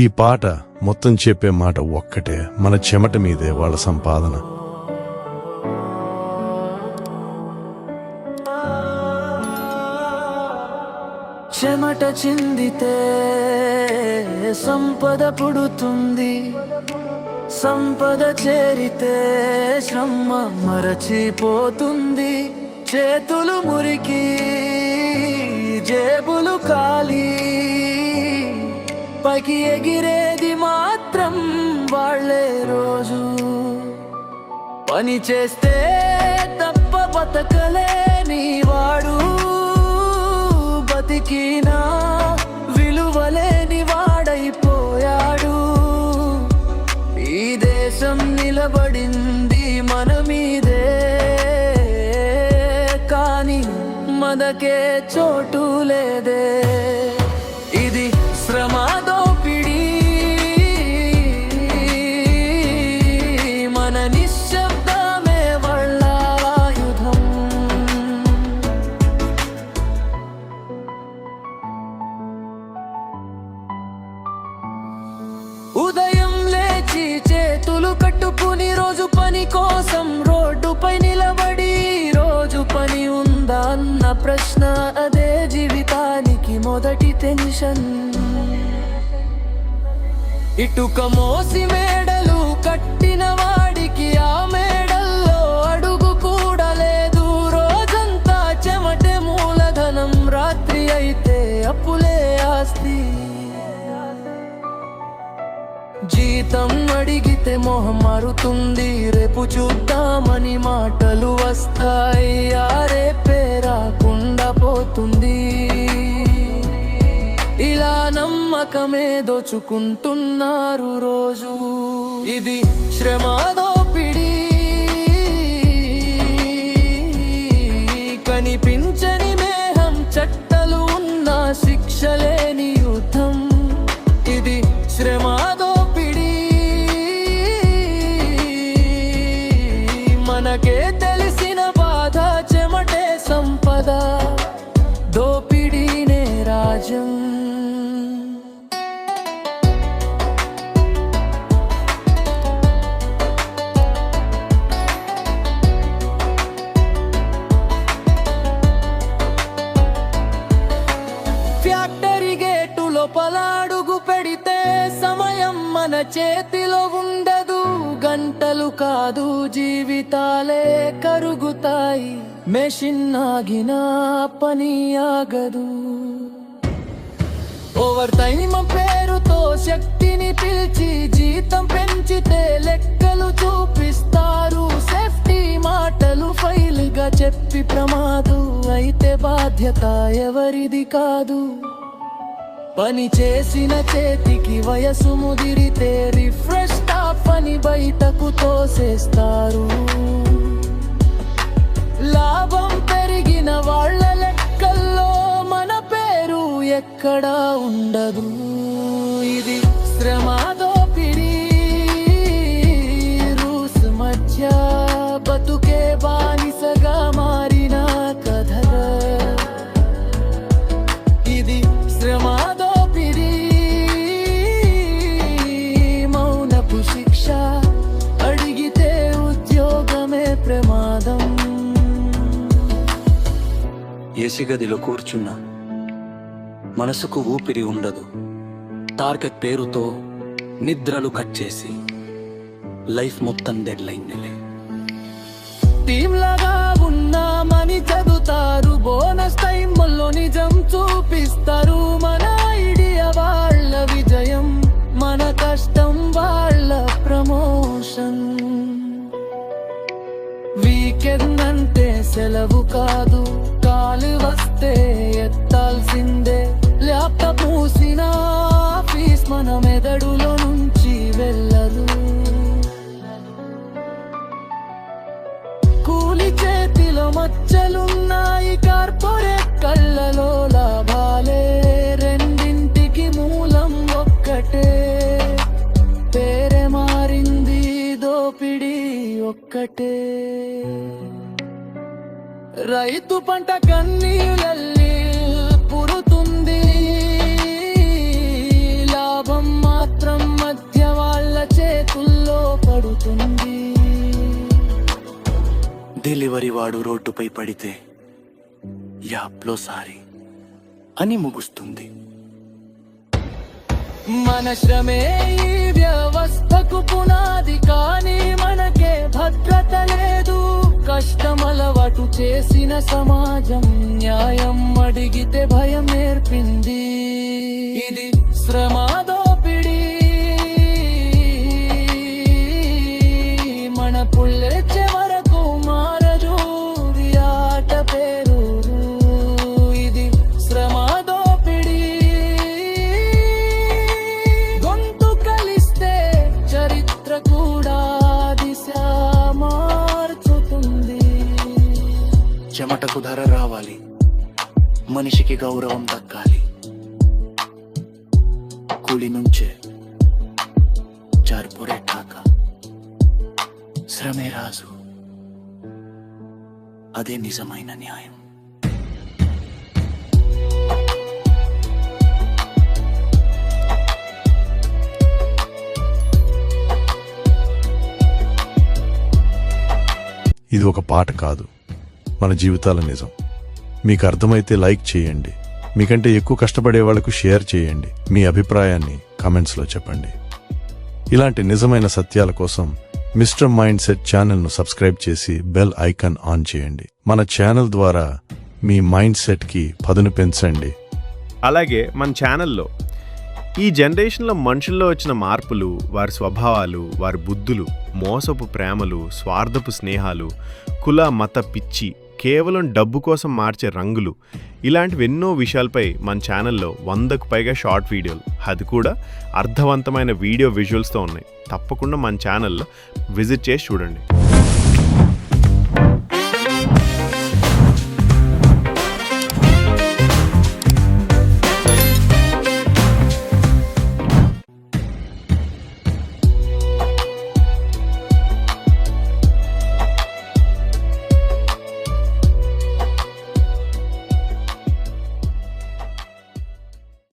ఈ పాట మొత్తం చెప్పే మాట ఒక్కటే, మన చెమట మీదే వాళ్ళ సంపాదన. చెమట చిందితే సంపద పుడుతుంది, సంపద చేరితే శ్రమ మరచిపోతుంది. చేతులు మురికి జేబులు ఖాళీ, పైకి ఎగిరేది మాత్రం వాళ్ళే. రోజు పని చేస్తే తప్ప బతకలేని వాడు, బతికినా విలువలేని వాడైపోయాడు. ఈ దేశం నిలబడింది మన మీదే, కానీ మనకే చోటు లేదే. ఇది శ్రమ దోపిడీ, మన నిశ్శబ్దమే వాళ్ళ ఆయుధం. ఉదయం లేచి చేతులు కట్టుకుని రోజు పని కోసం రోడ్డుపై నిలబడి, రోజు పని ఉందా అన్న ప్రశ్న, అదే జీవితానికి మొదటి టెన్షన్. ఇటుక మోసి మేడలు కట్టిన వాడికి ఆ మేడల్లో అడుగు కూడా లేదు. రోజంతా చెమటే మూలధనం, రాత్రి అయితే అప్పులే ఆస్తి. జీతం అడిగితే మొహం మారుతుంది, రేపు చూద్దామని మాటలు వస్తాయి. ఆ రేపే రాకుండా పోతుంది. ఇలా నమ్మకమే దోచుకుంటున్నారు రోజు. ఇది శ్రమ దోపిడీ, కనిపించని మేహం, చట్టలు ఉన్న శిక్షలేని యుద్ధం. ఇది శ్రమ దోపిడీ, మనకే తెలిసిన బాధ. చెమటే సంపద, దోపిడీనే రాజ్యం. ఫ్యాక్టరీ గేటు లోపల అడుగు పెడితే సమయం మన చేతిలో ఉండదు. గంటలు కాదు జీవితాలే కరుగుతాయి. మెషిన్ ఆగినా పని ఆగదు. ఓవర్ టైం పేరుతో శక్తిని పిలిచి జీతం పెంచితే లెక్కలు చూపిస్తారు. సేఫ్టీ మాటలు ఫైల్ గా చెప్పి ప్రమాదు అయితే బాధ్యత ఎవరిది కాదు. పని చేసిన చేతికి వయసు ముదిరితే రిఫ్రెష్ స్టాఫ్ అని బయటకు తోసేస్తారు. లాభం పెరిగిన వాళ్ళ లెక్కల్లో మన పేరు ఎక్కడా ఉండదు. ఇది శ్రమ దోపిడీ, రూస్ మధ్య బతుకే బానిసగా మారిన కథగా. ఇది శ్రమ దోపిడీ, మౌనపు శిక్ష, అడిగితే ఉద్యోగమే ప్రమాదం. ఏసీ గదిలో కూర్చున్నా మనసుకు ఊపిరి ఉండదు. టార్గెట్ పేరుతో నిద్రలు కట్ చేసి లైఫ్ మొత్తం డెడ్ లైన్లే. టీం లాగా ఉన్నామని చదువుతారు, బోనస్ టైంలో నిజం చూపిస్తారు. మన ఐడియా వాళ్ళ విజయం, మన కష్టం వాళ్ళ ప్రమోషన్. వీకెండ్ అంటే సెలవు కాదు, కాలు వస్తే ఎత్తాల్సిందే. ల్యాప్టాప్ మూసిన ఆఫీస్ మన మెదడులో నుంచి వెళ్ళదు. కూలి చేతిలో మచ్చలున్నాయి, కార్పొరేట్ కళ్ళలో లాభాలే. రెండింటికి మూలం ఒక్కటే, పేరే మారింది, దోపిడీ ఒక్కటే. రైతు పంట కన్నీళ్ళల్లి పురుతుంది, లాభం మాత్రం దారివాడు రోడ్డుపై పడితే యాప్లో సారీ అని ముగుస్తుంది. మన శ్రమే ఈ వ్యవస్థకు పునాది, కానీ మనకే భద్రత లేదు. కష్టం అలవాటు చేసిన సమాజం న్యాయం అడిగితే భయం నేర్పింది. ఇది శ్రమ దోపిడీ, మన పుల్లెచ్చే వరకు మారదు ఈ ఆట పేరు. ఇది శ్రమ దోపిడీ, గొంతు కలిస్తే చరిత్ర కూడా దిశ మార్చుతుంది. చెమటకు ధర రావాలి, మనిషికి గౌరవం దక్కాలి. కూలి నుంచే చార్పొరే ఠాక, శ్రమే రాజు, అదే నిజమైన న్యాయం. ఇది ఒక పాట కాదు, మన జీవితాల నిజం. మీకు అర్థమైతే లైక్ చేయండి, మీకంటే ఎక్కువ కష్టపడే వాళ్లకు షేర్ చేయండి. మీ అభిప్రాయాన్ని కామెంట్స్లో చెప్పండి. ఇలాంటి నిజమైన సత్యాల కోసం మిస్టర్ మైండ్ సెట్ ఛానల్ను సబ్స్క్రైబ్ చేసి బెల్ ఐకాన్ ఆన్ చేయండి. మన ఛానల్ ద్వారా మీ మైండ్ సెట్కి పదును పెంచండి. అలాగే మన ఛానల్లో ఈ జనరేషన్లో మనుషుల్లో వచ్చిన మార్పులు, వారి స్వభావాలు, వారి బుద్ధులు, మోసపు ప్రేమలు, స్వార్థపు స్నేహాలు, కుల మత పిచ్చి, కేవలం డబ్బు కోసం మార్చే రంగులు, ఇలాంటివి ఎన్నో విషయాలపై మన ఛానల్లో 100కు పైగా షార్ట్ వీడియోలు, అది కూడా అర్థవంతమైన వీడియో విజువల్స్తో ఉన్నాయి. తప్పకుండా మన ఛానల్లో విజిట్ చేసి చూడండి.